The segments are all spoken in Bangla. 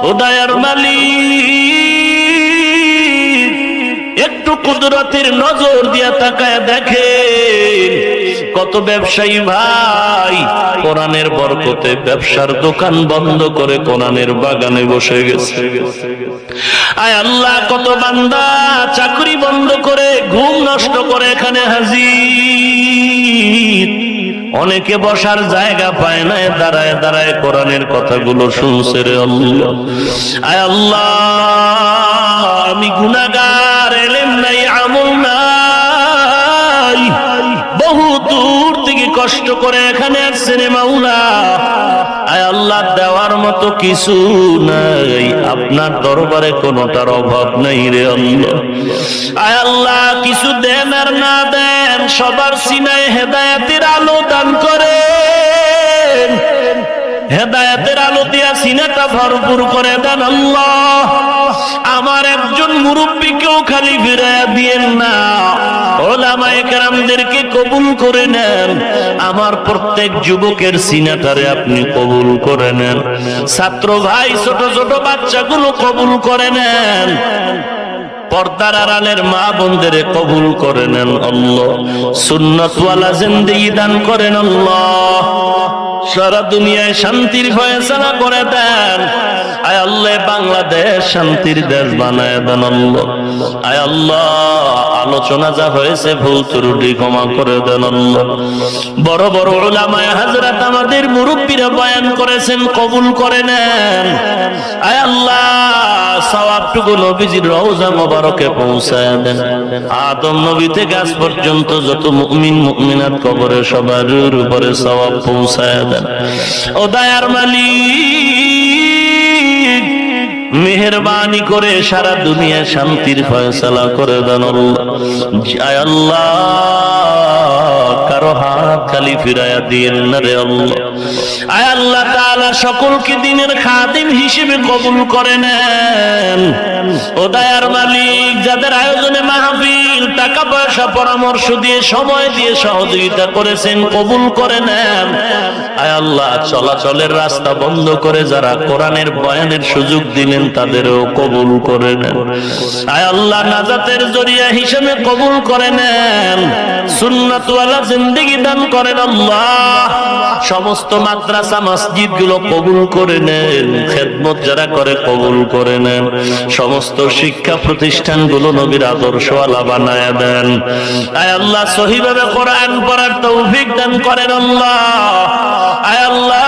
ও দয়ার মালিক, একটু কুদরতের নজর দিয়া তাকায় দেখেন কত ব্যবসায়ী ভাই কোরআনের বরকতে ব্যবসার দোকান বন্ধ করে কোরআনের বাগানে বসে গেছে। আয় আল্লাহ, কত বান্দা চাকরি বন্ধ করে ঘুম নষ্ট করে এখানে হাজির। অনেকে বসার জায়গা পায় না, দাঁড়ায় দাঁড়ায় কোরআনের কথাগুলো শুনছে রে আল্লাহ। আয় আল্লাহ, আমি গুনাহগার, ইলম নাই, আমল নাই, বহু দূর থেকে কষ্ট করে এখানে আসছেন মাওলা। আয় আল্লাহ, দেওয়ার মতো কিছু নাই, আপনার দরবারে কোনোটার অভাব নাই রে আল্লাহ। আয় আল্লাহ, কিছু দেন আর না দেন, সবার সিনায় হেদায়েতের আলো দান করেন, হেদায়েতের আলো দিয়া সিনাটা ভরপুর করে দেন আল্লাহ। আমার একজন মুরব্বীকেও খালি ফিরাইয়া দিয়েন না, ওলামায়ে কেরামদেরকে কবুল করে নেন। আমার প্রত্যেক যুবকের সিনাটারে আপনি কবুল করে নেন, ছাত্র ভাই ছোট ছোট বাচ্চাগুলো কবুল করে নেন, পর্দার আড়ালের মা বোনদের কবুল করে নেন আল্লাহ। সুন্নাতওয়ালা জিন্দেগি দান করেন আল্লাহ। সারা দুনিয়ায় শান্তির ফয়সালা করে দেন। আয় আল্লাহ, বাংলাদেশ শান্তির দেশ বানায় দেন আল্লাহ। আয় আল্লাহ, আলোচনা যা হয়েছে ভুল ত্রুটি ক্ষমা করে দেন আল্লাহ। বড় বড় উলামায়ে হযরত আমাদের মুরব্বীরা বয়ান করেছেন, কবুল করে নেন। আয় আল্লাহ, সওয়াবটুকু নবীজির রওজা মোবারকে পৌঁছায় দেন। আদম নবী থেকে আজ পর্যন্ত যত মুমিন মুমিনাত কবরে সবার উপরে সওয়াব পৌঁছায় দেন। ও দয়ার মালিক, মেহেরবানি করে সারা দুনিয়া শান্তির ফয়সালা করে দেন আল্লাহ। আয় আল্লাহ, কারো হাত খালি ফিরাইয়া দিয়েন না রে আল্লাহ। আয় আল্লাহ তাআলা, সকলকে দিনের খাদিম হিসেবে কবুল করে নেন। ও দয়ার মালিক, যাদের আয়োজনে মাহফিল টাকা পয়সা পরামর্শ দিয়ে সময় দিয়ে সহযোগিতা করেছেন, কবুল করে নেন। আয় আল্লাহ, চলাচলের রাস্তা বন্ধ করে যারা কোরআনের বয়ানের সুযোগ দিলেন তাদেরও কবুল করে নেন। আয় আল্লাহ, নাজাতের জরিয়া হিসেবে কবুল করে নেন। সুন্নাতওয়ালা জিন্দেগি দান করেন আল্লাহ। সমস্ত মাদ্রাসা মসজিদ গুলো কবুল করে নেন, খেদমত যারা করে কবুল করে নেন। সমস্ত শিক্ষা প্রতিষ্ঠান গুলো নবীর আদর্শওয়ালা বানায় দেন। আয় আল্লাহ, সহিভাবে কোরআন পড়ার তৌফিক দান করেন আল্লাহ। আয় আল্লাহ,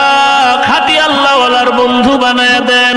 খাঁটি আল্লাহওয়ালার বন্ধু বানায় দেন।